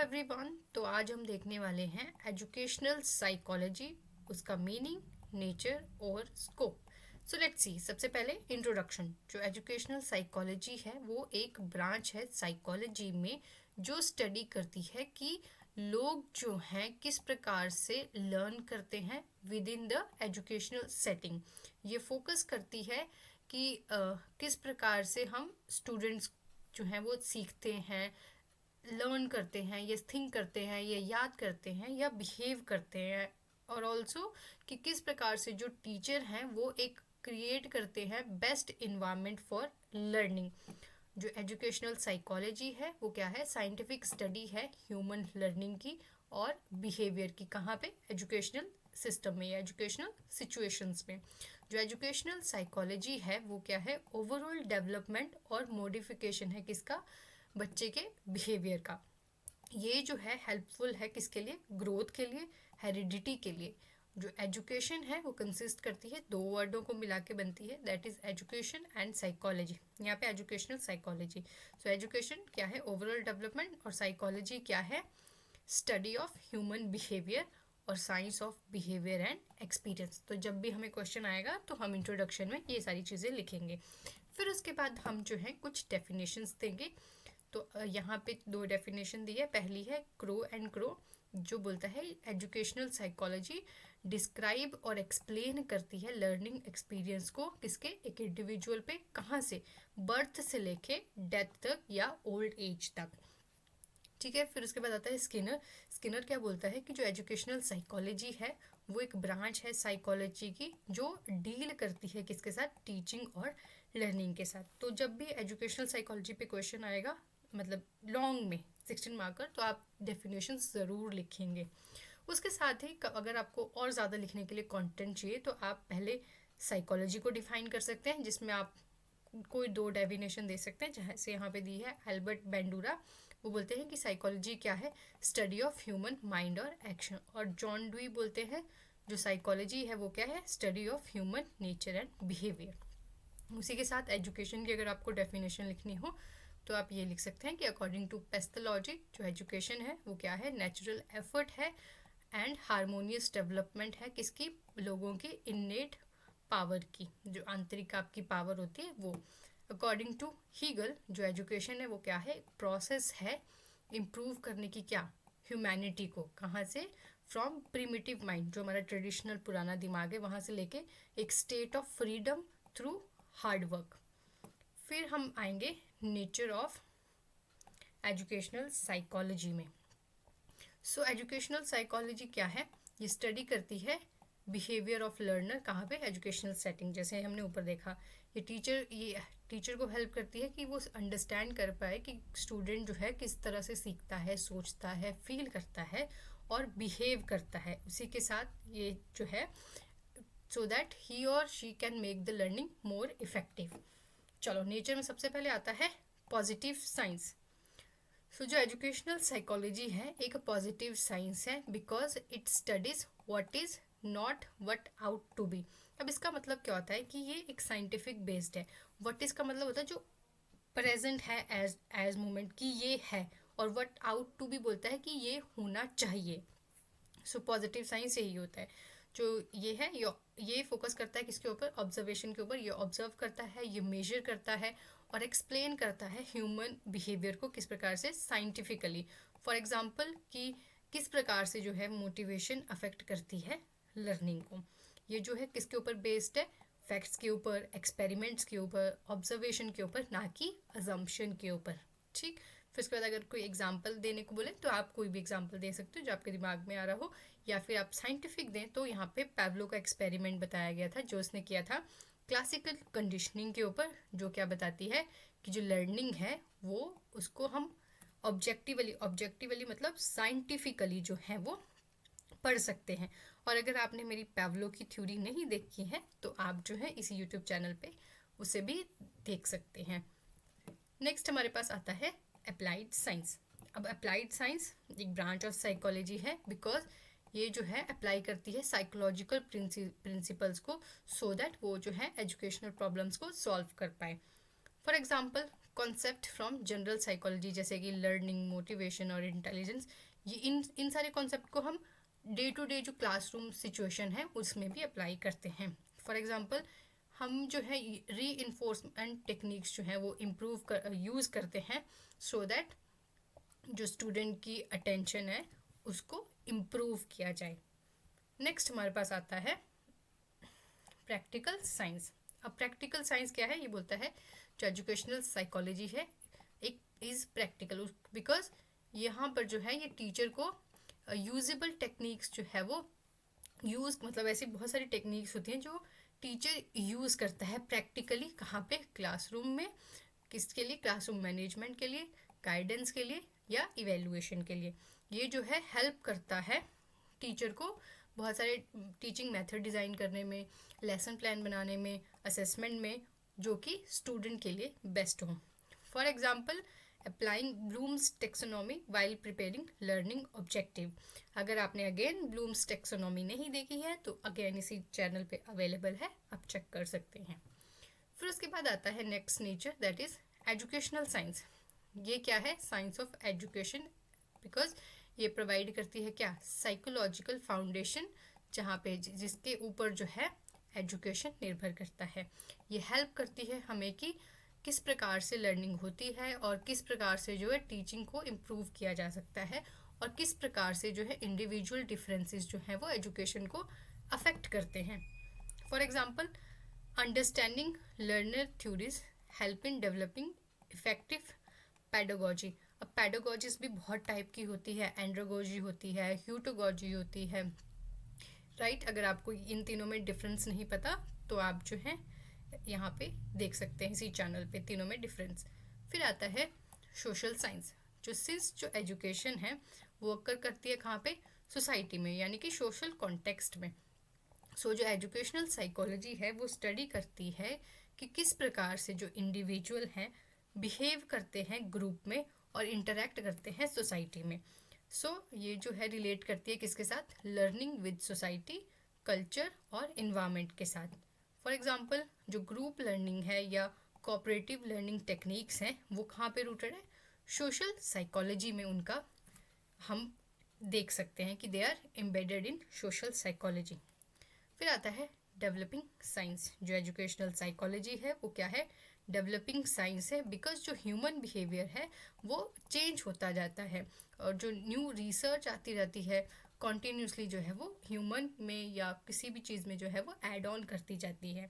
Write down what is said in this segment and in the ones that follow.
Everyone, तो आज हम देखने वाले हैं एजुकेशनल साइकोलॉजी, उसका मीनिंग, नेचर और स्कोप। So let's see. सबसे पहले इंट्रोडक्शन। जो एजुकेशनल साइकोलॉजी है वो एक ब्रांच है साइकोलॉजी में जो स्टडी करती है कि लोग जो हैं किस प्रकार से लर्न करते हैं with in the educational setting. ये फोकस करती है कि किस प्रकार से हम स्टूडेंट्स जो हैं वो सीखते हैं, लर्न करते हैं, ये थिंक करते हैं, ये याद करते हैं या बिहेव करते हैं। और ऑल्सो कि किस प्रकार से जो टीचर हैं वो एक क्रिएट करते हैं बेस्ट इन्वायरमेंट फॉर लर्निंग। जो एजुकेशनल साइकोलॉजी है वो क्या है? साइंटिफिक स्टडी है ह्यूमन लर्निंग की और बिहेवियर की। कहाँ पे? एजुकेशनल सिस्टम में या एजुकेशनल सिचुएशंस में। जो एजुकेशनल साइकोलॉजी है वो क्या है? ओवरऑल डेवलपमेंट और मॉडिफिकेशन है किसका? बच्चे के बिहेवियर का। ये जो है हेल्पफुल है किसके लिए? ग्रोथ के लिए, हेरिडिटी के लिए। जो एजुकेशन है वो कंसिस्ट करती है दो वर्डों को मिला के बनती है, that is education and psychology. यहाँ पे एजुकेशनल साइकोलॉजी। सो एजुकेशन क्या है? Overall development. और साइकोलॉजी क्या है? स्टडी ऑफ ह्यूमन बिहेवियर और science of behaviour and experience. तो जब भी हमें क्वेश्चन आएगा तो हम इंट्रोडक्शन में ये सारी चीज़ें लिखेंगे। फिर उसके बाद हम जो है कुछ डेफिनेशंस देंगे। तो यहाँ पे दो डेफिनेशन दी है। पहली है क्रो एंड क्रो, जो बोलता है एजुकेशनल साइकोलॉजी डिस्क्राइब और एक्सप्लेन करती है लर्निंग एक्सपीरियंस को किसके? एक इंडिविजुअल पे। कहाँ से? बर्थ से लेके डेथ तक या ओल्ड एज तक। ठीक है। फिर उसके बाद आता है स्किनर। स्किनर क्या बोलता है कि जो एजुकेशनल साइकोलॉजी है वो एक ब्रांच है साइकोलॉजी की जो डील करती है किसके साथ? टीचिंग और लर्निंग के साथ। तो जब भी एजुकेशनल साइकोलॉजी पे क्वेश्चन आएगा, मतलब लॉन्ग में 16 मार्कर, तो आप डेफिनेशन ज़रूर लिखेंगे। उसके साथ ही अगर आपको और ज़्यादा लिखने के लिए कंटेंट चाहिए तो आप पहले साइकोलॉजी को डिफाइन कर सकते हैं, जिसमें आप कोई दो डेफिनेशन दे सकते हैं। जैसे यहाँ पे दी है एल्बर्ट बेंडूरा, वो बोलते हैं कि साइकोलॉजी क्या है? स्टडी ऑफ ह्यूमन माइंड और एक्शन। और जॉन डुई बोलते हैं जो साइकोलॉजी है वो क्या है? Study of human nature and behaviour. उसी के साथ एजुकेशन की अगर आपको डेफिनेशन लिखनी हो तो आप ये लिख सकते हैं कि अकॉर्डिंग टू पेस्थोलॉजी जो एजुकेशन है वो क्या है? नेचुरल एफर्ट है एंड हारमोनियस डेवलपमेंट है किसकी? लोगों की इन्नेट पावर की, जो आंतरिक आपकी पावर होती है वो। अकॉर्डिंग टू हीगल जो एजुकेशन है वो क्या है? प्रोसेस है इम्प्रूव करने की, क्या? ह्यूमैनिटी को। कहाँ से? फ्रॉम प्रिमिटिव माइंड, जो हमारा ट्रेडिशनल पुराना दिमाग है, वहाँ से लेके एक state of freedom through hard work. फिर हम आएंगे नेचर ऑफ एजुकेशनल साइकोलॉजी में। सो एजुकेशनल साइकोलॉजी क्या है? ये स्टडी करती है बिहेवियर ऑफ लर्नर। कहाँ पे? Educational setting. जैसे हमने ऊपर देखा, ये टीचर को हेल्प करती है कि वो अंडरस्टैंड कर पाए कि स्टूडेंट जो है किस तरह से सीखता है, सोचता है, फील करता है और बिहेव करता है। उसी के साथ ये जो है सो दैट ही और she can make the learning more effective. चलो, नेचर में सबसे पहले आता है पॉजिटिव साइंस। सो जो एजुकेशनल साइकोलॉजी है एक पॉजिटिव साइंस है because it studies what is not what ought to be. अब इसका मतलब क्या होता है कि ये एक साइंटिफिक बेस्ड है। व्हाट इज का मतलब होता है जो प्रेजेंट है एज मोमेंट की ये है, और व्हाट आउट टू बी बोलता है कि ये होना चाहिए। सो पॉजिटिव साइंस यही होता है। जो ये है ये फोकस करता है किसके ऊपर? ऑब्जर्वेशन के ऊपर। ये ऑब्जर्व करता है, ये मेजर करता है और एक्सप्लेन करता है ह्यूमन बिहेवियर को किस प्रकार से? साइंटिफिकली। फॉर एग्जांपल कि किस प्रकार से जो है मोटिवेशन अफेक्ट करती है लर्निंग को। ये जो है किसके ऊपर बेस्ड है? फैक्ट्स के ऊपर, एक्सपेरिमेंट्स के ऊपर, ऑब्जर्वेशन के ऊपर, ना कि अजम्पशन के ऊपर। ठीक। फिर उसके बाद अगर कोई एग्जाम्पल देने को बोले तो आप कोई भी एग्जाम्पल दे सकते हो जो आपके दिमाग में आ रहा हो, या फिर आप साइंटिफिक दें तो यहाँ पे पैब्लो का एक्सपेरिमेंट बताया गया था जो उसने किया था क्लासिकल कंडीशनिंग के ऊपर, जो क्या बताती है कि जो लर्निंग है वो उसको हम ऑब्जेक्टिवली मतलब साइंटिफिकली जो है वो पढ़ सकते हैं। और अगर आपने मेरी पैब्लो की थ्योरी नहीं देखी है तो आप जो है इसी यूट्यूब चैनल पे उसे भी देख सकते हैं। नेक्स्ट हमारे पास आता है अप्लाइड साइंस। अब अप्लाइड साइंस एक ब्रांच ऑफ साइकोलॉजी है बिकॉज ये जो है अप्लाई करती है साइकोलॉजिकल प्रिंसिपल्स को सो दैट वो जो है एजुकेशनल प्रॉब्लम्स को सॉल्व कर पाए। For example concept from general psychology, जैसे कि लर्निंग, मोटिवेशन और इंटेलिजेंस। ये इन सारे कॉन्सेप्ट को हम डे टू डे जो क्लासरूम सिचुएशन है उसमें भी अप्लाई करते हैं। फॉर एग्जांपल हम जो है री इन्फोर्समेंट टेक्निक्स जो है वो यूज़ करते हैं सो दैट जो स्टूडेंट की अटेंशन है उसको इम्प्रूव किया जाए। नेक्स्ट हमारे पास आता है प्रैक्टिकल साइंस। अब प्रैक्टिकल साइंस क्या है, ये बोलता है जो एजुकेशनल साइकोलॉजी है एक इज़ प्रैक्टिकल, बिकॉज यहाँ पर जो है ये टीचर को यूजेबल टेक्निक्स जो है वो मतलब ऐसी बहुत सारी टेक्निक्स होती हैं जो टीचर यूज़ करता है प्रैक्टिकली। कहाँ पे? क्लासरूम में। किसके लिए? क्लासरूम मैनेजमेंट के लिए, गाइडेंस के लिए या इवेल्युएशन के लिए। ये जो है हेल्प करता है टीचर को बहुत सारे टीचिंग मेथड डिज़ाइन करने में, लेसन प्लान बनाने में, असेसमेंट में, जो कि स्टूडेंट के लिए बेस्ट हो। For example applying blooms taxonomy while preparing learning objective. अगर आपने अगेन ब्लूम्स टेक्सोनॉमी नहीं देखी है तो अगेन इसी चैनल पे अवेलेबल है, आप चेक कर सकते हैं। फिर उसके बाद आता है next nature, that is educational science. ये क्या है? साइंस ऑफ एजुकेशन, बिकॉज ये प्रोवाइड करती है क्या? साइकोलॉजिकल फाउंडेशन, जहाँ पे जिसके ऊपर जो है एजुकेशन निर्भर करता है। ये हेल्प करती है हमें कि किस प्रकार से लर्निंग होती है और किस प्रकार से जो है टीचिंग को इम्प्रूव किया जा सकता है और किस प्रकार से जो है इंडिविजुअल डिफरेंसेस जो है वो एजुकेशन को अफेक्ट करते हैं। For example understanding learner theories help in developing effective pedagogy. अब पैडागोजीज भी बहुत टाइप की होती है, एंड्रोगोजी होती है, ह्यूटोगोजी होती है, राइट। अगर आपको इन तीनों में डिफरेंस नहीं पता तो आप जो है यहाँ पे देख सकते हैं इसी चैनल पे तीनों में डिफरेंस। फिर आता है सोशल साइंस, जो सिंस जो एजुकेशन है वो अक्कर करती है कहाँ पे? सोसाइटी में, यानी कि सोशल कॉन्टेक्स्ट में। सो जो एजुकेशनल साइकोलॉजी है वो स्टडी करती है कि किस प्रकार से जो इंडिविजुअल हैं बिहेव करते हैं ग्रुप में और इंटरेक्ट करते हैं सोसाइटी में। ये जो है रिलेट करती है किसके साथ? लर्निंग विद सोसाइटी, कल्चर और इन्वायरमेंट के साथ। फॉर एग्जांपल जो ग्रुप लर्निंग है या कोऑपरेटिव लर्निंग टेक्निक्स हैं वो कहाँ पे रूटेड है? सोशल साइकोलॉजी में उनका हम देख सकते हैं कि they are embedded in social psychology. फिर आता है डेवलपिंग साइंस। जो एजुकेशनल साइकोलॉजी है वो क्या है? डेवलपिंग साइंस है, बिकॉज जो ह्यूमन बिहेवियर है वो चेंज होता जाता है और जो न्यू रिसर्च आती रहती है कॉन्टीन्यूसली जो है वो ह्यूमन में या किसी भी चीज़ में जो है वो ऐड ऑन करती जाती है।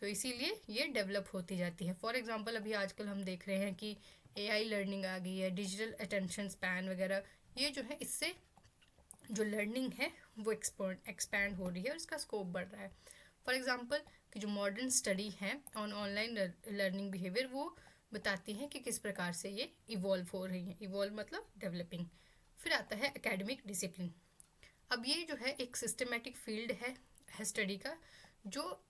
इसीलिए ये डेवलप होती जाती है। फॉर एग्जांपल अभी आजकल हम देख रहे हैं कि एआई लर्निंग आ गई है, डिजिटल अटेंशन स्पैन वगैरह, ये जो है इससे जो लर्निंग है वो एक्सपैंड हो रही है और इसका स्कोप बढ़ रहा है। फॉर एग्जांपल कि जो मॉडर्न स्टडी है ऑन ऑनलाइन लर्निंग बिहेवियर वो बताती हैं कि किस प्रकार से ये इवॉल्व हो रही है। इवॉल्व मतलब डेवलपिंग। फिर आता है एकेडमिक डिसिप्लिन। अब ये जो है एक सिस्टमेटिक फील्ड है स्टडी का, जो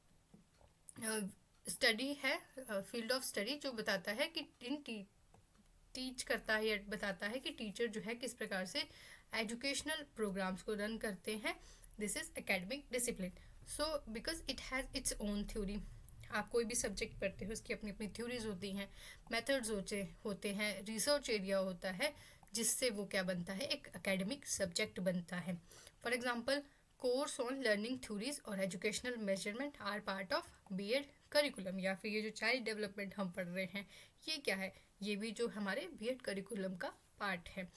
स्टडी है फील्ड ऑफ स्टडी जो बताता है कि टीच करता है या बताता है कि टीचर जो है किस प्रकार से एजुकेशनल प्रोग्राम्स को रन करते हैं। This is academic discipline. Because it has its own theory. आप कोई भी सब्जेक्ट पढ़ते हो उसकी अपनी अपनी थ्योरीज होती हैं, मेथड्स होते हैं, रिसर्च एरिया होता है, जिससे वो क्या बनता है? एक एकेडमिक सब्जेक्ट बनता है। For example course on learning theories और educational measurement are part of BEd curriculum, या फिर ये जो चाइल्ड डेवलपमेंट हम पढ़ रहे हैं ये क्या है? ये भी जो हमारे बीएड करिकुलम का पार्ट है।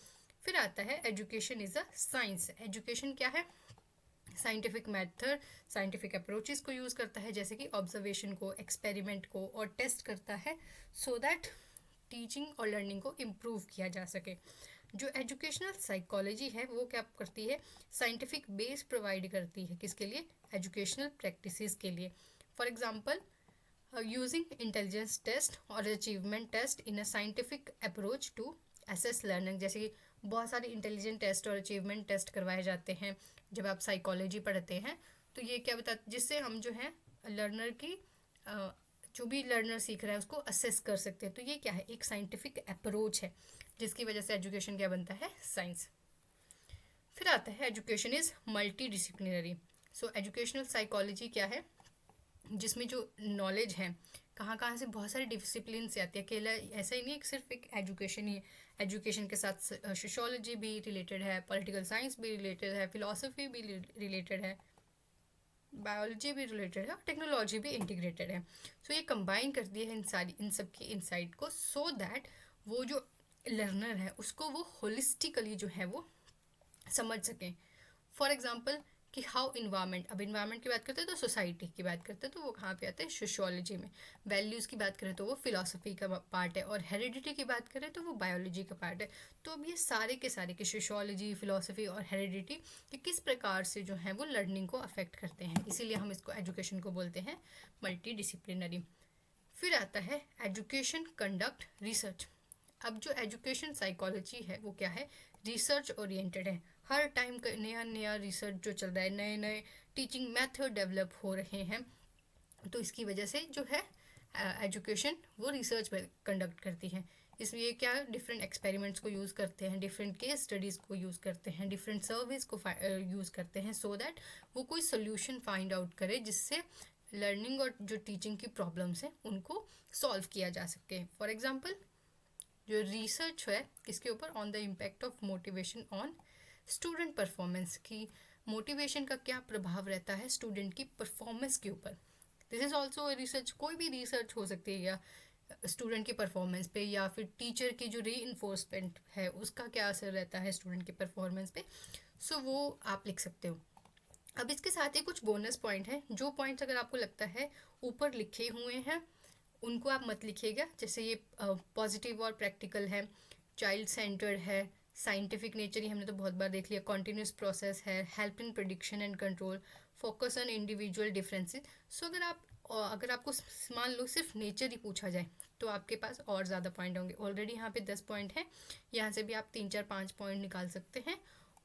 फिर आता है education is a science. Education क्या है? साइंटिफिक मेथड, साइंटिफिक अप्रोचेस को यूज़ करता है, जैसे कि ऑब्जर्वेशन को, एक्सपेरिमेंट को और टेस्ट करता है सो दैट टीचिंग और लर्निंग को इम्प्रूव किया जा सके। जो एजुकेशनल साइकोलॉजी है वो क्या करती है? साइंटिफिक बेस प्रोवाइड करती है किसके लिए? एजुकेशनल प्रैक्टिसेस के लिए। For example using intelligence test और achievement test in a scientific approach to assess learning. जैसे कि बहुत सारे इंटेलिजेंट टेस्ट और अचीवमेंट टेस्ट करवाए जाते हैं जब आप साइकोलॉजी पढ़ते हैं। तो ये क्या बताते, जिससे हम जो है लर्नर की जो भी लर्नर सीख रहा है उसको असेस कर सकते हैं। तो ये क्या है? एक साइंटिफिक अप्रोच है जिसकी वजह से एजुकेशन क्या बनता है? साइंस। फिर आता है education is multi disciplinary. Educational psychology क्या है? जिसमें जो नॉलेज है कहाँ कहाँ से बहुत सारे डिसिप्लिन से आती है। अकेला ऐसा ही नहीं है कि सिर्फ एक एजुकेशन ही है, एजुकेशन के साथ सोशियोलॉजी भी रिलेटेड है, पॉलिटिकल साइंस भी रिलेटेड है, फिलोसफी भी रिलेटेड है, बायोलॉजी भी रिलेटेड है और टेक्नोलॉजी भी इंटीग्रेटेड है। सो ये कंबाइन करती है इन सब की इनसाइट को, सो दैट वो जो लर्नर है उसको वो होलिस्टिकली जो है वो समझ सकें। फॉर एग्जाम्पल कि हाउ इन्वायरमेंट, अब इन्वायरमेंट की बात करते हैं तो सोसाइटी की बात करते हैं तो वो कहाँ पे आते हैं, सोशियोलॉजी में। वैल्यूज़ की बात करें तो वो फिलोसफी का पार्ट है, और हेरिडिटी की बात करें तो वो बायोलॉजी का पार्ट है। तो अब ये सारे के सारे के सोशियोलॉजी, फिलोसफी और हेरिडिटी कि किस प्रकार से जो है वो लर्निंग को अफेक्ट करते हैं, इसीलिए हम इसको एजुकेशन को बोलते हैं मल्टी डिसिप्लिनरी। फिर आता है एजुकेशन कंडक्ट रिसर्च। अब जो एजुकेशन साइकोलॉजी है वो क्या है, रिसर्च ओरिएंटेड है। हर टाइम नया नया रिसर्च जो चल रहा है, नए नए टीचिंग मेथड डेवलप हो रहे हैं, तो इसकी वजह से जो है एजुकेशन वो रिसर्च कंडक्ट करती है। इसलिए क्या डिफरेंट एक्सपेरिमेंट्स को यूज़ करते हैं, डिफरेंट केस स्टडीज़ को यूज़ करते हैं, डिफरेंट सर्विस को यूज़ करते हैं, सो दैट वो कोई सोल्यूशन फाइंड आउट करे जिससे लर्निंग और जो टीचिंग की प्रॉब्लम्स हैं उनको सॉल्व किया जा सके। फॉर एग्जांपल जो रिसर्च है किसके ऊपर, on the impact of motivation on student performance, की मोटिवेशन का क्या प्रभाव रहता है स्टूडेंट की परफॉर्मेंस के ऊपर। दिस इज़ ऑल्सो रिसर्च, कोई भी रिसर्च हो सकती है, या स्टूडेंट की परफॉर्मेंस पे, या फिर टीचर की जो री इन्फोर्समेंट है उसका क्या असर रहता है स्टूडेंट की परफॉर्मेंस पे। सो वो आप लिख सकते हो। अब इसके साथ ही कुछ बोनस पॉइंट हैं, जो पॉइंट्स अगर आपको लगता है ऊपर लिखे हुए हैं उनको आप मत लिखिएगा, जैसे ये पॉजिटिव और प्रैक्टिकल है, चाइल्ड सेंटर्ड है, साइंटिफिक नेचर, ही हमने तो बहुत बार देख लिया, कॉन्टिन्यूस प्रोसेस है, help in prediction and control, focus on individual differences. So अगर आपको मान लो सिर्फ नेचर ही पूछा जाए तो आपके पास और ज़्यादा पॉइंट होंगे। ऑलरेडी यहाँ पे 10 पॉइंट हैं, यहाँ से भी आप 3 4 5 पॉइंट निकाल सकते हैं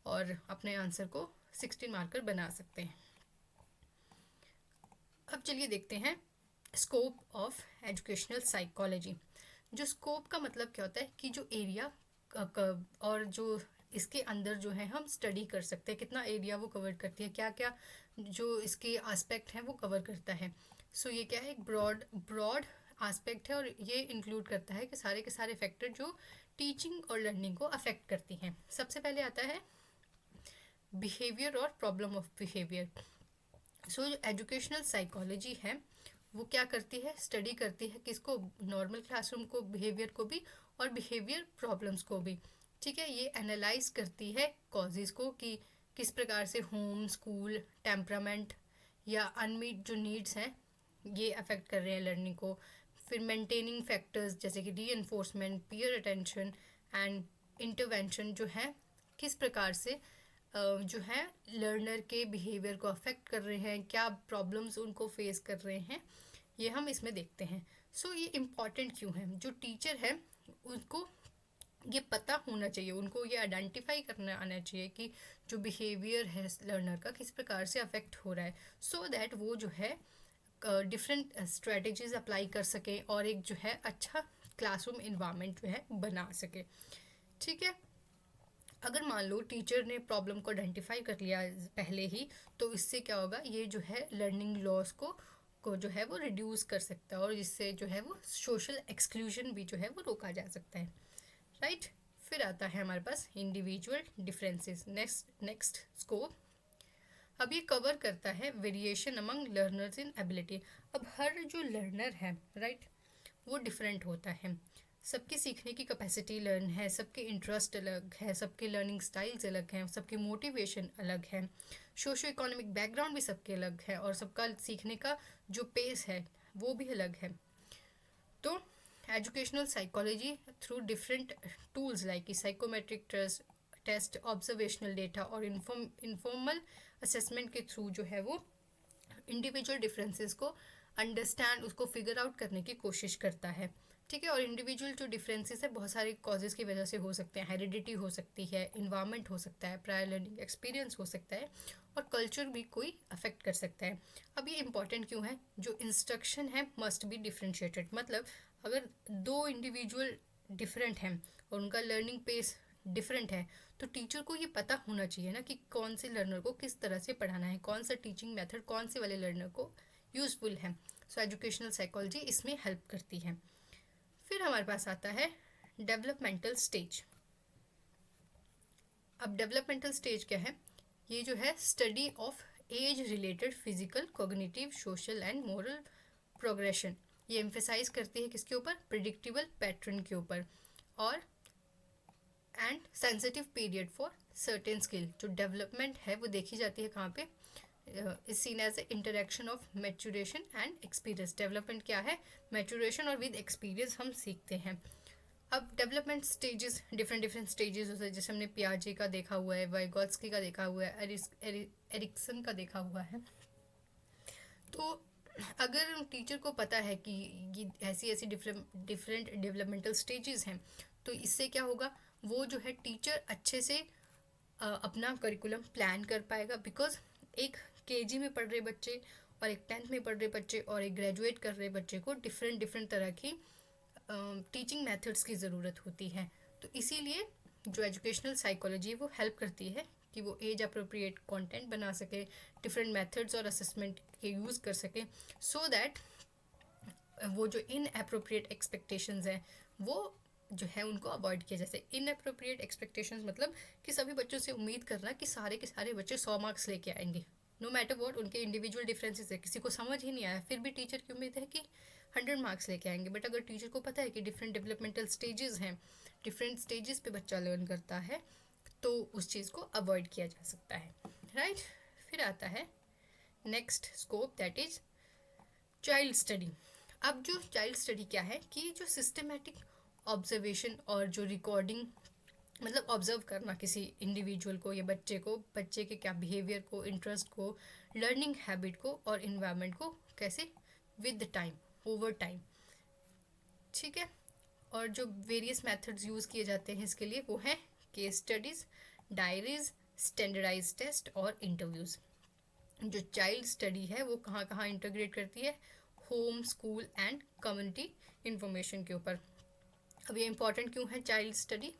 और अपने आंसर को 16 मार्कर बना सकते हैं। अब चलिए देखते हैं स्कोप ऑफ एजुकेशनल साइकोलॉजी। जो स्कोप का मतलब क्या होता है कि जो एरिया और जो इसके अंदर जो है हम स्टडी कर सकते हैं, कितना एरिया वो कवर करती है, क्या क्या जो इसके एस्पेक्ट हैं वो कवर करता है। सो ये क्या है, एक ब्रॉड एस्पेक्ट है और ये इंक्लूड करता है कि सारे के सारे फैक्टर जो टीचिंग और लर्निंग को अफेक्ट करती हैं। सबसे पहले आता है बिहेवियर और प्रॉब्लम ऑफ बिहेवियर। सो जो एजुकेशनल साइकोलॉजी है वो क्या करती है, स्टडी करती है किसको, नॉर्मल क्लासरूम को, बिहेवियर को भी और बिहेवियर प्रॉब्लम्स को भी। ठीक है, ये एनालाइज करती है कॉजेज़ को कि किस प्रकार से होम, स्कूल, टेम्परामेंट या अनमीट जो नीड्स हैं ये अफेक्ट कर रहे हैं लर्निंग को। फिर मेंटेनिंग फैक्टर्स जैसे कि री enforcement, peer attention and intervention जो है किस प्रकार से जो है लर्नर के बिहेवियर को अफेक्ट कर रहे हैं, क्या प्रॉब्लम्स उनको फेस कर रहे हैं, ये हम इसमें देखते हैं। सो ये इम्पॉर्टेंट क्यों है, जो टीचर है उनको ये पता होना चाहिए, उनको ये आइडेंटिफाई करना आना चाहिए कि जो बिहेवियर है लर्नर का किस प्रकार से अफेक्ट हो रहा है, सो दैट वो जो है डिफरेंट स्ट्रेटजीज अप्लाई कर सके और एक जो है अच्छा क्लासरूम इन्वायरमेंट जो है बना सके। ठीक है, अगर मान लो टीचर ने प्रॉब्लम को आइडेंटिफाई कर लिया पहले ही, तो इससे क्या होगा, ये जो है लर्निंग लॉस को जो है वो रिड्यूस कर सकता है और जिससे जो है वो सोशल एक्सक्लूजन भी जो है वो रोका जा सकता है। राइट, फिर आता है हमारे पास इंडिविजुअल डिफरेंसेस, नेक्स्ट स्कोप। अब ये कवर करता है वेरिएशन अमंग लर्नर्स इन एबिलिटी। अब हर जो लर्नर है राइट वो डिफरेंट होता है, सबकी सीखने की कैपेसिटी लर्न है, सबके इंटरेस्ट अलग है, सबके लर्निंग स्टाइल्स अलग हैं, सबकी मोटिवेशन अलग है, सोशो इकोनॉमिक बैकग्राउंड भी सबके अलग है और सबका सीखने का जो पेस है वो भी अलग है। तो educational psychology through different tools like psychometric test, observational data और इनफॉर्मल असेसमेंट के थ्रू जो है वो इंडिविजुअल डिफरेंसेस को अंडरस्टैंड, उसको फिगर आउट करने की कोशिश करता है। ठीक है, और इंडिविजुअल जो डिफरेंसेस है बहुत सारे कॉजेज की वजह से हो सकते हैं, हेरिडिटी हो सकती है, इन्वायरमेंट हो सकता है, प्रायर लर्निंग एक्सपीरियंस हो सकता है और कल्चर भी कोई अफेक्ट कर सकता है। अब ये इंपॉर्टेंट क्यों है, जो इंस्ट्रक्शन है मस्ट बी डिफ्रेंशिएटेड, मतलब अगर दो इंडिविजुअल डिफरेंट हैं और उनका लर्निंग पेस डिफरेंट है तो टीचर को ये पता होना चाहिए ना कि कौन से लर्नर को किस तरह से पढ़ाना है, कौन सा टीचिंग मेथड कौन से वाले लर्नर को यूज़फुल है। सो एजुकेशनल साइकोलॉजी इसमें हेल्प करती है। फिर हमारे पास आता है डेवलपमेंटल स्टेज। अब डेवलपमेंटल स्टेज क्या है? ये जो है study of age related physical, cognitive, social and moral progression. ये एम्फेसाइज करती है किसके ऊपर? प्रिडिक्टेबल पैटर्न के ऊपर। और and sensitive period for certain skill. जो डेवलपमेंट है वो देखी जाती है कहाँ पे? Is seen as a interaction of maturation and experience. Development क्या है? मैच्योरेशन और विद एक्सपीरियंस हम सीखते हैं। अब development stages, different different stages होते हैं, जैसे हमने पियाजे का देखा हुआ है, वाइगोत्स्की का देखा हुआ है, एरिक्सन का देखा हुआ है। तो अगर टीचर को पता है कि ये ऐसी ऐसी डिफरेंट डेवलपमेंटल स्टेजेस हैं, तो इससे क्या होगा? वो जो है टीचर अच्छे से अपना करिकुलम प्लान कर पाएगा। बिकॉज एक केजी में पढ़ रहे बच्चे और एक 10th में पढ़ रहे बच्चे और एक ग्रेजुएट कर रहे बच्चे को डिफरेंट डिफरेंट तरह की टीचिंग मेथड्स की ज़रूरत होती है। तो इसीलिए जो एजुकेशनल साइकोलॉजी है वो हेल्प करती है कि वो एज अप्रोप्रिएट कंटेंट बना सके, डिफरेंट मेथड्स और असेसमेंट के यूज़ कर सके, सो दैट वो जो इन अप्रोप्रिएट एक्सपेक्टेशंस हैं वो जो है उनको अवॉइड किया जाए। इन अप्रोप्रिएट एक्सपेक्टेशंस मतलब कि सभी बच्चों से उम्मीद करना कि सारे के सारे बच्चे 100 मार्क्स लेके आएंगे, नो मैटर वॉट उनके इंडिविजुअल डिफरेंसेस है। किसी को समझ ही नहीं आया फिर भी टीचर की उम्मीद है कि 100 मार्क्स लेके आएंगे। बट अगर टीचर को पता है कि डिफरेंट डेवलपमेंटल स्टेजेस हैं, डिफरेंट स्टेजेस पे बच्चा लर्न करता है, तो उस चीज़ को अवॉइड किया जा सकता है, राइट। फिर आता है next scope, that is child study. अब जो चाइल्ड स्टडी क्या है कि जो सिस्टमेटिक ऑब्जर्वेशन और जो रिकॉर्डिंग, मतलब ऑब्जर्व करना किसी इंडिविजुअल को या बच्चे को, बच्चे के क्या बिहेवियर को, इंटरेस्ट को, लर्निंग हैबिट को और इन्वायरमेंट को कैसे विद टाइम, ओवर टाइम, ठीक है। और जो वेरियस मेथड्स यूज़ किए जाते हैं इसके लिए वो है case studies, diaries, standardise test और इंटरव्यूज़। जो चाइल्ड स्टडी है वो कहाँ कहाँ इंटीग्रेट करती है? Home, school and community information के ऊपर। अब ये इम्पॉर्टेंट क्यों है चाइल्ड स्टडी?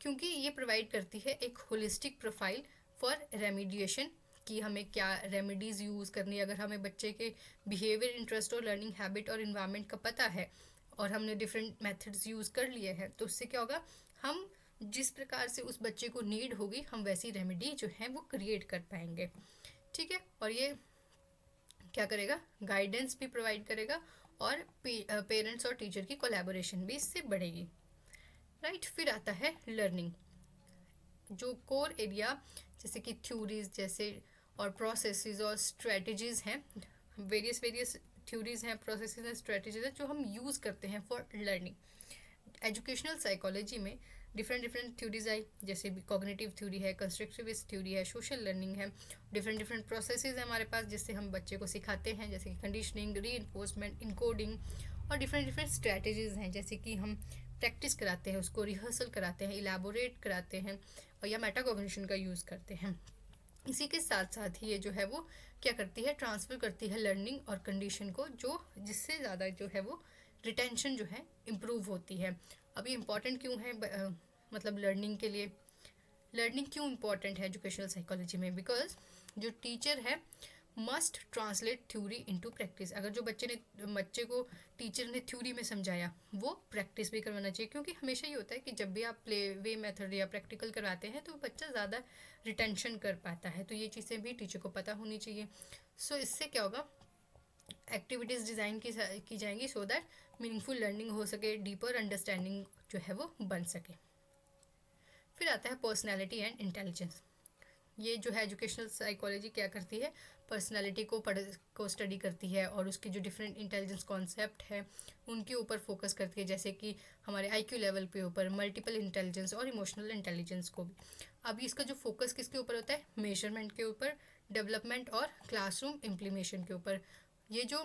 क्योंकि ये प्रोवाइड करती है एक होलिस्टिक प्रोफाइल फॉर रेमिडिएशन, कि हमें क्या रेमेडीज़ यूज़ करनी है। अगर हमें बच्चे के बिहेवियर, इंटरेस्ट और लर्निंग हैबिट और इन्वायरमेंट का पता है और हमने डिफरेंट मेथड्स यूज़ कर लिए हैं, तो उससे क्या होगा? हम जिस प्रकार से उस बच्चे को नीड होगी हम वैसी रेमेडी जो है वो क्रिएट कर पाएंगे, ठीक है। और ये क्या करेगा? गाइडेंस भी प्रोवाइड करेगा और पेरेंट्स और टीचर की कोलैबोरेशन भी इससे बढ़ेगी, राइट। फिर आता है लर्निंग। जो कोर एरिया जैसे कि थ्योरीज जैसे और प्रोसेसेस और स्ट्रेटजीज हैं, वेरियस थ्योरीज हैं, प्रोसेसेस हैं, स्ट्रेटजीज हैं जो हम यूज़ करते हैं फॉर लर्निंग। एजुकेशनल साइकोलॉजी में डिफरेंट थ्योरीज आई, जैसे कॉग्निटिव थ्योरी है, कंस्ट्रक्टिविस्ट थ्योरी है, सोशल लर्निंग है, डिफरेंट प्रोसेसेस हैं हमारे पास जिससे हम बच्चे को सिखाते हैं, जैसे कि कंडीशनिंग, रीइंफोर्समेंट, इनकोडिंग। और डिफरेंट स्ट्रेटजीज हैं जैसे कि हम प्रैक्टिस कराते हैं, उसको रिहर्सल कराते हैं, इलेबोरेट कराते हैं और या मेटाकॉग्निशन का यूज़ करते हैं। इसी के साथ साथ ही ये जो है वो क्या करती है? ट्रांसफ़र करती है लर्निंग और कंडीशन को, जो जिससे ज़्यादा जो है वो रिटेंशन जो है इम्प्रूव होती है। अब ये इम्पॉर्टेंट क्यों है? मतलब लर्निंग के लिए लर्निंग क्यों इम्पॉर्टेंट है एजुकेशनल साइकोलॉजी में? बिकॉज जो टीचर है must translate theory into practice. अगर जो बच्चे को टीचर ने थ्योरी में समझाया वो प्रैक्टिस भी करवाना चाहिए, क्योंकि हमेशा ये होता है कि जब भी आप प्ले वे मेथड या प्रैक्टिकल करवाते हैं तो बच्चा ज़्यादा रिटेंशन कर पाता है। तो ये चीज़ें भी टीचर को पता होनी चाहिए। सो इससे क्या होगा? एक्टिविटीज़ डिज़ाइन की जाएंगी सो दैट मीनिंगफुल लर्निंग हो सके, डीपर अंडरस्टैंडिंग जो है वो बन सके। फिर आता है पर्सनैलिटी एंड इंटेलिजेंस। ये जो है एजुकेशनल साइकोलॉजी क्या करती है? पर्सनालिटी को स्टडी करती है और उसके जो डिफरेंट इंटेलिजेंस कॉन्सेप्ट है उनके ऊपर फोकस करती है, जैसे कि हमारे आईक्यू लेवल पे ऊपर, मल्टीपल इंटेलिजेंस और इमोशनल इंटेलिजेंस को भी। अब इसका जो फोकस किसके ऊपर होता है? मेजरमेंट के ऊपर, डेवलपमेंट और क्लासरूम इम्प्लीमेशन के ऊपर। ये जो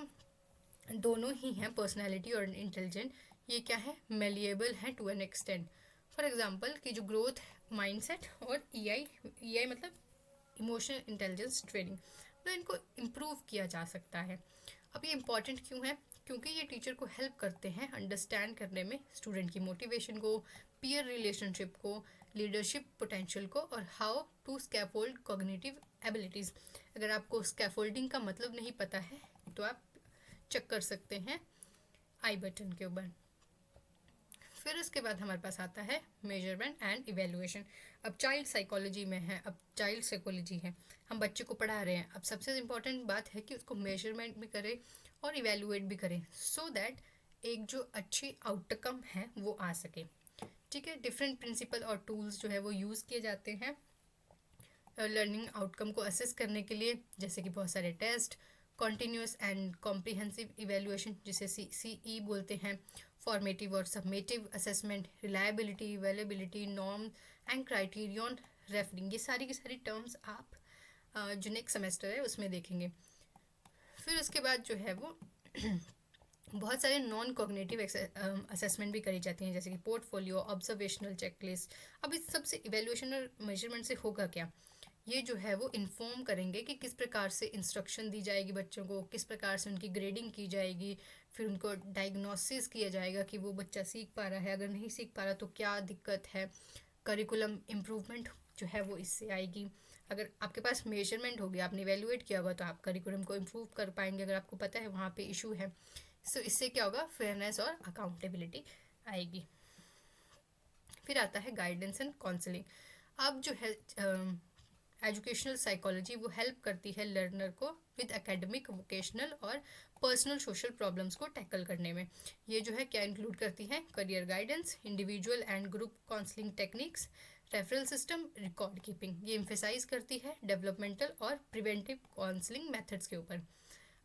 दोनों ही हैं पर्सनैलिटी और इंटेलिजेंट, ये क्या है? मेलिएबल है to an extent. For example कि जो ग्रोथ माइंडसेट और ई आई मतलब इमोशनल इंटेलिजेंस ट्रेनिंग, तो इनको इम्प्रूव किया जा सकता है। अब ये इम्पॉर्टेंट क्यों है? क्योंकि ये टीचर को हेल्प करते हैं अंडरस्टैंड करने में स्टूडेंट की मोटिवेशन को, पीयर रिलेशनशिप को, लीडरशिप पोटेंशियल को और how to scaffold cognitive abilities. अगर आपको स्कैफोल्डिंग का मतलब नहीं पता है तो आप चेक कर सकते हैं आई बटन के ऊपर। फिर उसके बाद हमारे पास आता है मेजरमेंट एंड इवेल्युएशन। अब चाइल्ड साइकोलॉजी में है, अब चाइल्ड साइकोलॉजी है, हम बच्चे को पढ़ा रहे हैं। अब सबसे इम्पॉर्टेंट बात है कि उसको मेजरमेंट भी करें और इवेल्युएट भी करें, सो दैट एक जो अच्छी आउटकम है वो आ सके। ठीक है, डिफरेंट प्रिंसिपल और टूल्स जो है वो यूज़ किए जाते हैं लर्निंग आउटकम को असेस करने के लिए, जैसे कि बहुत सारे test, continuous and comprehensive evaluation जिसे CCE बोलते हैं, फॉर्मेटिव और summative assessment, reliability, availability, norm and criterion referring. ये सारी की सारी टर्म्स आप जो नेक्स्ट सेमेस्टर है उसमें देखेंगे। फिर उसके बाद जो है वो बहुत सारे नॉन कॉग्निटिव असेसमेंट भी करी जाती हैं, जैसे कि पोर्टफोलियो, ऑब्जर्वेशनल चेकलिस्ट। अब इस सबसे इवेल्युएशन और मेजरमेंट से होगा क्या, ये जो है वो इन्फॉर्म करेंगे कि किस प्रकार से इंस्ट्रक्शन दी जाएगी बच्चों को, किस प्रकार से उनकी ग्रेडिंग की जाएगी, फिर उनको डायग्नोसिस किया जाएगा कि वो बच्चा सीख पा रहा है, अगर नहीं सीख पा रहा तो क्या दिक्कत है, करिकुलम इम्प्रूवमेंट जो है वो इससे आएगी। अगर आपके पास मेजरमेंट हो गया, आपने इवेल्युएट किया होगा, तो आप करिकुलम को इम्प्रूव कर पाएंगे अगर आपको पता है वहाँ पे इशू है। सो इससे क्या होगा, फेयरनेस और अकाउंटेबिलिटी आएगी। फिर आता है गाइडेंस एंड काउंसलिंग। अब जो है एजुकेशनल साइकोलॉजी वो हेल्प करती है लर्नर को विद एकेडमिक, वोकेशनल और पर्सनल सोशल प्रॉब्लम्स को टैकल करने में। ये जो है क्या इंक्लूड करती है, career guidance, individual and group counselling techniques, referral system, record keeping. ये एम्फेसाइज करती है डेवलपमेंटल और प्रिवेंटिव काउंसलिंग मेथड्स के ऊपर।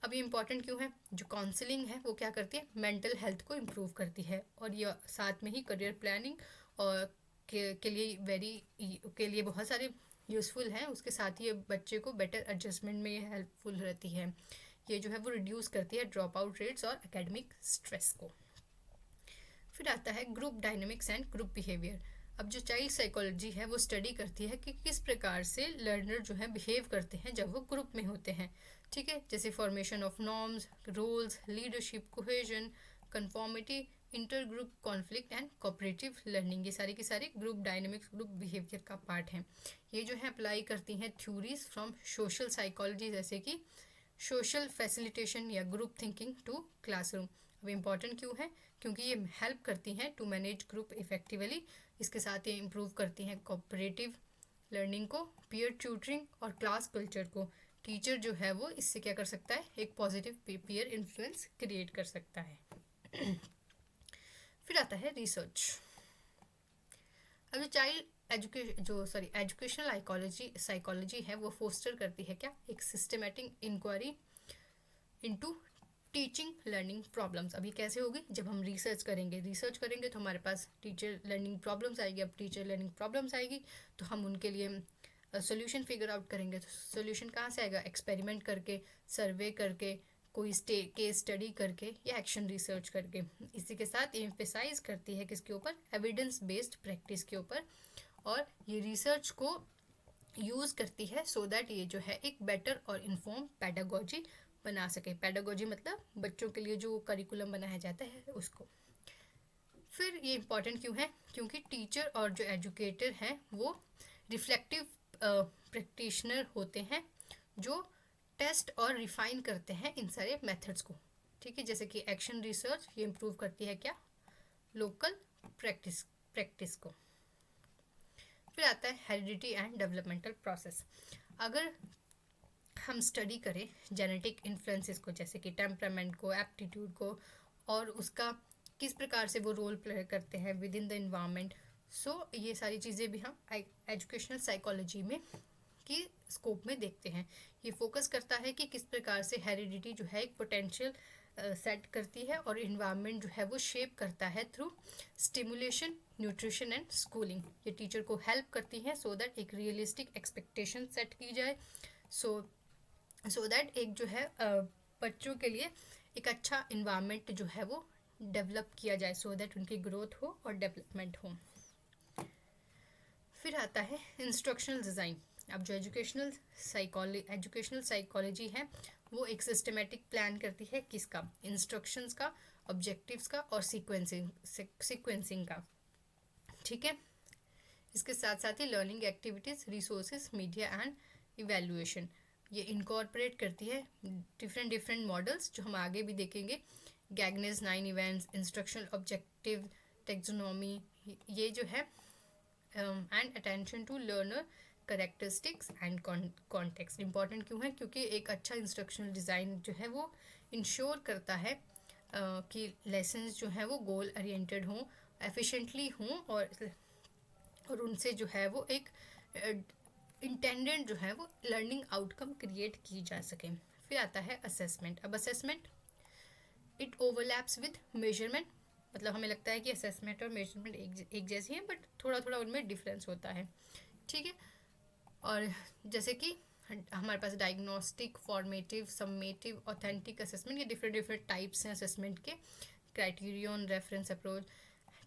अब ये इंपॉर्टेंट क्यों है, जो काउंसलिंग है वो क्या करती है, मेंटल हेल्थ को इम्प्रूव करती है, और ये साथ में ही करियर प्लानिंग और के लिए बहुत सारे यूज़फुल हैं। उसके साथ ही ये बच्चे को बेटर एडजस्टमेंट में हेल्पफुल रहती है। ये जो है वो रिड्यूस करती है ड्रॉप आउट रेट्स और एकेडमिक स्ट्रेस को। फिर आता है group dynamics and group behaviour. अब जो चाइल्ड साइकोलॉजी है वो स्टडी करती है कि किस प्रकार से लर्नर जो है बिहेव करते हैं जब वो ग्रुप में होते हैं। ठीक है, जैसे formation of norms, rules, leadership, cohesion, conformity, inter group conflict and cooperative learning. ये सारी की सारी ग्रुप डायनेमिक्स, ग्रुप बिहेवियर का पार्ट है। ये जो है अप्लाई करती हैं थ्योरीज फ्रॉम सोशल साइकोलॉजी, जैसे कि सोशल फैसिलिटेशन या ग्रुप थिंकिंग टू क्लासरूम। अब इम्पॉर्टेंट क्यों है, क्योंकि ये हेल्प करती हैं टू मैनेज ग्रुप इफेक्टिवली। इसके साथ ये इम्प्रूव करती हैं कोऑपरेटिव लर्निंग को, पीयर ट्यूटरिंग और क्लास कल्चर को। टीचर जो है वो इससे क्या कर सकता है, एक पॉजिटिव पीयर इन्फ्लुएंस क्रिएट कर सकता है। फिर आता है रिसर्च। अब जो चाइल्ड एजुकेशनल साइकोलॉजी है वो फोस्टर करती है क्या, एक systematic inquiry into teaching learning problems. अभी कैसे होगी, जब हम रिसर्च करेंगे तो हमारे पास टीचर लर्निंग प्रॉब्लम्स आएगी। अब टीचर लर्निंग प्रॉब्लम्स आएगी तो हम उनके लिए सोल्यूशन फिगर आउट करेंगे। तो सोल्यूशन कहाँ से आएगा, एक्सपेरिमेंट करके, सर्वे करके, कोई केस स्टडी करके या एक्शन रिसर्च करके। इसी के साथ ये एम्फेसाइज करती है किसके ऊपर, एविडेंस बेस्ड प्रैक्टिस के ऊपर, और ये रिसर्च को यूज़ करती है सो दैट ये जो है एक बेटर और इन्फॉर्म पैडागोजी बना सके। पैडागोजी मतलब बच्चों के लिए जो करिकुलम बनाया जाता है उसको। फिर ये इम्पॉर्टेंट क्यों है, क्योंकि टीचर और जो एजुकेटर हैं वो रिफ्लेक्टिव प्रैक्टिशनर होते हैं जो टेस्ट और रिफाइन करते हैं इन सारे मेथड्स को। ठीक है, जैसे कि एक्शन रिसर्च ये इम्प्रूव करती है क्या, लोकल प्रैक्टिस को। फिर आता है हेरिडिटी एंड डेवलपमेंटल प्रोसेस। अगर हम स्टडी करें जेनेटिक इन्फ्लुएंसेस को, जैसे कि टेम्परामेंट को, एप्टीट्यूड को, और उसका किस प्रकार से वो रोल प्ले करते हैं विद इन द इन्वायरमेंट, सो ये सारी चीज़ें भी हम एजुकेशनल साइकोलॉजी में की स्कोप में देखते हैं। ये फोकस करता है कि किस प्रकार से हेरिडिटी जो है एक पोटेंशियल सेट करती है और इन्वायरमेंट जो है वो शेप करता है through stimulation, nutrition and schooling. ये टीचर को हेल्प करती है सो दैट एक रियलिस्टिक एक्सपेक्टेशन सेट की जाए, सो दैट एक जो है बच्चों के लिए एक अच्छा इन्वायरमेंट जो है वो डेवलप किया जाए, सो दैट उनकी ग्रोथ हो और डेवलपमेंट हो। फिर आता है इंस्ट्रक्शनल डिज़ाइन। अब जो एजुकेशनल साइकोलॉजी है वो एक सिस्टमेटिक प्लान करती है किसका, इंस्ट्रक्शंस का, ऑब्जेक्टिव्स का और सीक्वेंसिंग का। ठीक है, इसके साथ साथ ही learning activities, resources, media and evaluation. ये इनकॉर्पोरेट करती है डिफरेंट मॉडल्स जो हम आगे भी देखेंगे, Gagne's 9 events, instructional objective, taxonomy, ये जो है and attention to learner characteristics and context important क्यों है, क्योंकि एक अच्छा इंस्ट्रक्शनल डिज़ाइन जो है वो इंश्योर करता है कि लेसन्स जो है वो गोल ओरिएंटेड हों, एफिशिएंटली हों, और उनसे जो है वो एक इंटेंडेड जो है वो लर्निंग आउटकम क्रिएट की जा सके। फिर आता है असेसमेंट। अब assessment it overlaps with measurement, मतलब हमें लगता है कि असेसमेंट और मेजरमेंट एक जैसी हैं, बट थोड़ा थोड़ा उनमें डिफरेंस होता है, ठीक है। और जैसे कि हमारे पास diagnostic, formative, summative, authentic assessment, ये डिफरेंट टाइप्स हैं असेसमेंट के, क्राइटेरियन, रेफरेंस अप्रोच,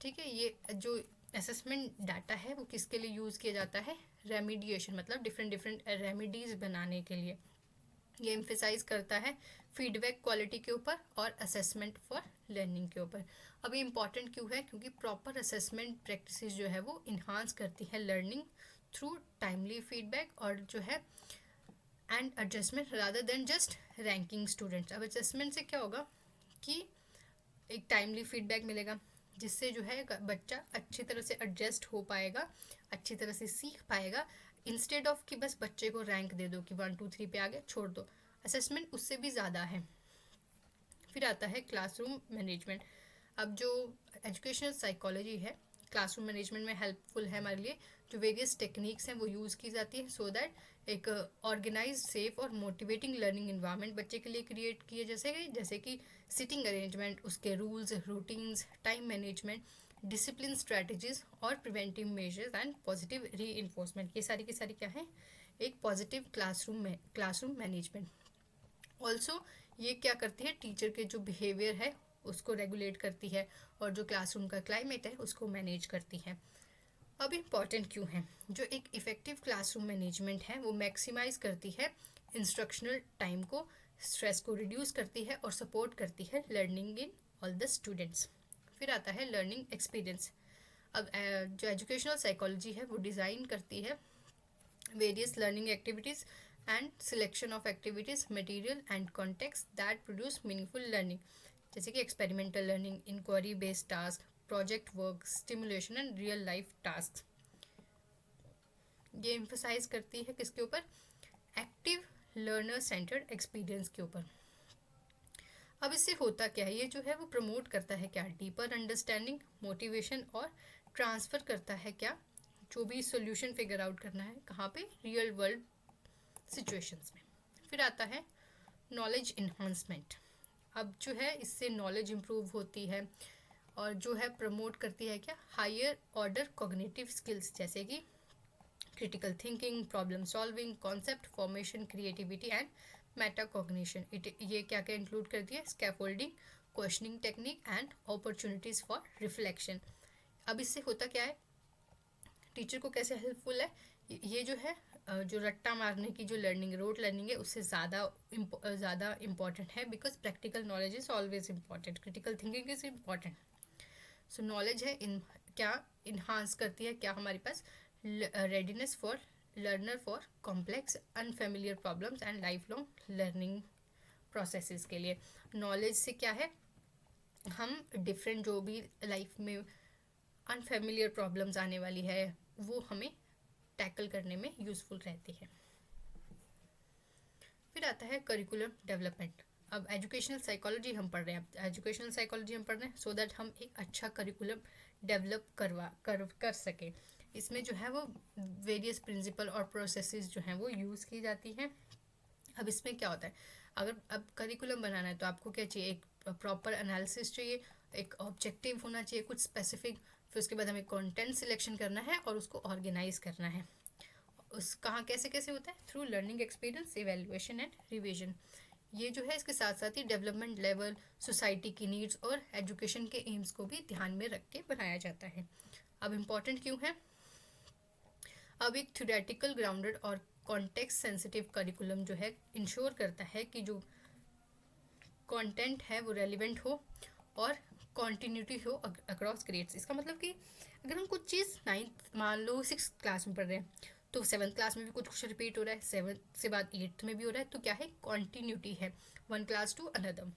ठीक है। ये जो असेसमेंट डाटा है वो किसके लिए यूज़ किया जाता है, रेमिडिएशन, मतलब डिफरेंट रेमिडीज़ बनाने के लिए। ये एम्फेसाइज करता है फीडबैक क्वालिटी के ऊपर और असेसमेंट फॉर लर्निंग के ऊपर। अब ये इंपॉर्टेंट क्यों है, क्योंकि प्रॉपर असेसमेंट प्रैक्टिसेस जो है वो इन्हांस करती है लर्निंग थ्रू टाइमली फीडबैक और जो है and adjustment rather than just ranking students. अब एडजस्टमेंट से क्या होगा कि एक टाइमली फीडबैक मिलेगा जिससे जो है बच्चा अच्छी तरह से एडजस्ट हो पाएगा, अच्छी तरह से सीख पाएगा, इंस्टेड ऑफ कि बस बच्चे को रैंक दे दो कि 1 2 3 पे आ गया छोड़ दो। असेसमेंट उससे भी ज़्यादा है। फिर आता है क्लासरूम मैनेजमेंट। अब जो एजुकेशनल साइकोलॉजी है क्लासरूम मैनेजमेंट में हेल्पफुल है हमारे लिए, जो वेरियस टेक्निक्स हैं वो यूज़ की जाती है सो दैट एक ऑर्गेनाइज, सेफ और मोटिवेटिंग लर्निंग इन्वायरमेंट बच्चे के लिए क्रिएट किए जैसे कि सिटिंग अरेंजमेंट, उसके rules, routines, time management, discipline strategies और प्रिवेंटिव मेजर्स एंड पॉजिटिव री इन्फोर्समेंट। ये सारी की सारी क्या है, एक पॉजिटिव क्लासरूम मैनेजमेंट। ऑल्सो ये क्या करती है, टीचर के जो बिहेवियर है उसको रेगुलेट करती है और जो क्लासरूम का क्लाइमेट है उसको मैनेज करती है। अब इम्पॉर्टेंट क्यों है, जो एक इफ़ेक्टिव क्लासरूम मैनेजमेंट है वो मैक्सिमाइज करती है इंस्ट्रक्शनल टाइम को, स्ट्रेस को रिड्यूस करती है और सपोर्ट करती है learning in all the students. फिर आता है लर्निंग एक्सपीरियंस। अब जो एजुकेशनल साइकोलॉजी है वो डिज़ाइन करती है various learning activities and selection of activities, material and context that produce meaningful learning, जैसे कि experimental learning, inquiry based task, project work, stimulation and real life tasks। ये emphasize करती है किसके ऊपर, active learner centered experience के ऊपर। अब इससे होता क्या है, ये जो है वो प्रमोट करता है क्या, डीपर अंडरस्टैंडिंग, मोटिवेशन और ट्रांसफ़र करता है क्या, जो भी सोल्यूशन फिगर आउट करना है कहाँ पे, रियल वर्ल्ड सिचुएशंस में। फिर आता है नॉलेज इन्हांसमेंट। अब जो है इससे नॉलेज इम्प्रूव होती है और जो है प्रमोट करती है क्या, हायर ऑर्डर कॉग्निटिव स्किल्स, जैसे कि critical thinking, problem solving, concept formation, creativity and metacognition. ये क्या क्या इंक्लूड करती है, scaffolding, questioning technique and opportunities for reflection. अब इससे होता क्या है, टीचर को कैसे हेल्पफुल है, ये जो है जो रट्टा मारने की जो लर्निंग, रोट लर्निंग है उससे ज़्यादा इम्पॉर्टेंट है, because practical knowledge is always important, critical thinking is important. So knowledge है क्या इन्हांस करती है क्या, हमारे पास readiness for learner for complex unfamiliar problems and life long learning processes के लिए। नॉलेज से क्या है, हम डिफरेंट जो भी लाइफ में अनफेमिलियर प्रॉब्लम्स आने वाली है वो हमें टैकल करने में यूज़फुल रहती है। फिर आता है करिकुलम डेवलपमेंट। अब एजुकेशनल साइकोलॉजी हम पढ़ रहे हैं, एजुकेशनल साइकोलॉजी हम पढ़ रहे हैं सो दैट हम एक अच्छा करिकुलम डेवलप कर सकें। इसमें जो है वो वेरियस प्रिंसिपल और प्रोसेसेस जो हैं वो यूज़ की जाती हैं। अब इसमें क्या होता है, अगर अब करिकुलम बनाना है तो आपको क्या चाहिए, एक प्रॉपर एनालिसिस चाहिए, एक ऑब्जेक्टिव होना चाहिए कुछ स्पेसिफिक, फिर उसके बाद हमें कंटेंट सिलेक्शन करना है और उसको ऑर्गेनाइज करना है। उस कहाँ कैसे कैसे होता है, through learning experience, evaluation and revision. ये जो है इसके साथ साथ ही डेवलपमेंट लेवल, सोसाइटी की नीड्स और एजुकेशन के एम्स को भी ध्यान में रख के बनाया जाता है। अब इम्पॉर्टेंट क्यों है, अब एक थ्योरेटिकल ग्राउंडेड और कॉन्टेक्स्ट सेंसिटिव करिकुलम जो है इंश्योर करता है कि जो कंटेंट है वो रेलिवेंट हो और कॉन्टीन्यूटी हो अक्रॉस ग्रेड्स। इसका मतलब कि अगर हम कुछ चीज़ 9th मान लो 6th क्लास में पढ़ रहे हैं तो 7th क्लास में भी कुछ कुछ रिपीट हो रहा है, 7th से बाद 8th में भी हो रहा है, तो क्या है, कॉन्टीन्यूटी है, वन क्लास टू अनदर।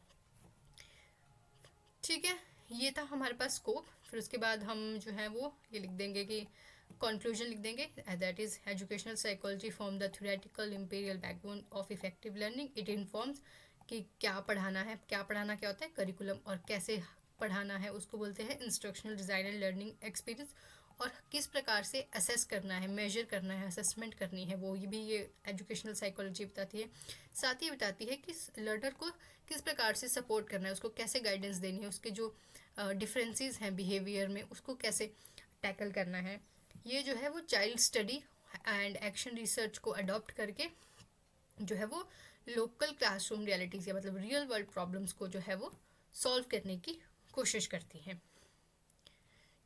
ठीक है, ये था हमारे पास स्कोप। फिर उसके बाद हम जो है वो ये लिख देंगे कि कंक्लूजन लिख देंगे, that is educational psychology form the theoretical imperial backbone of effective learning. It informs कि क्या पढ़ाना है, क्या पढ़ाना क्या होता है, करिकुलम, और कैसे पढ़ाना है उसको बोलते हैं instructional design and learning experience, और किस प्रकार से असेस करना है, मेजर करना है, असेसमेंट करनी है, वो ये भी ये एजुकेशनल साइकोलॉजी बताती है। साथ ही बताती है कि लर्नर को किस प्रकार से सपोर्ट करना है, उसको कैसे गाइडेंस देनी है, उसके जो डिफरेंसेस हैं बिहेवियर में उसको कैसे टैकल करना है। ये जो है वो child study and action research को अडॉप्ट करके जो है वो लोकल क्लासरूम रियलिटीज़ या मतलब रियल वर्ल्ड प्रॉब्लम्स को जो है वो सॉल्व करने की कोशिश करती हैं।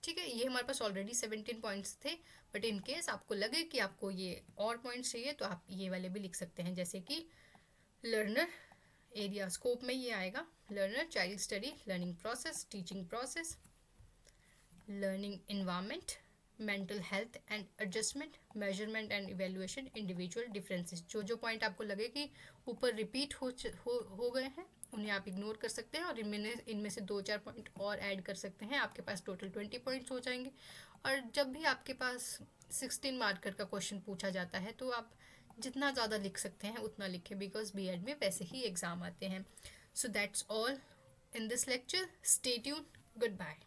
ठीक है, ये हमारे पास ऑलरेडी 17 पॉइंट्स थे, बट इन केस आपको लगे कि आपको ये और पॉइंट्स चाहिए तो आप ये वाले भी लिख सकते हैं, जैसे कि लर्नर एरिया स्कोप में ये आएगा, learner, child study, learning process, teaching process, learning environment, mental health and adjustment, measurement and evaluation, individual differences. जो जो पॉइंट आपको लगे कि ऊपर रिपीट हो गए हैं उन्हें आप इग्नोर कर सकते हैं, और इनमें से 2-4 पॉइंट और ऐड कर सकते हैं, आपके पास टोटल 20 पॉइंट्स हो जाएंगे। और जब भी आपके पास 16 मार्कर का क्वेश्चन पूछा जाता है तो आप जितना ज़्यादा लिख सकते हैं उतना लिखें, बिकॉज बीएड में वैसे ही एग्ज़ाम आते हैं। So that's all in this lecture, stay tuned, good bye.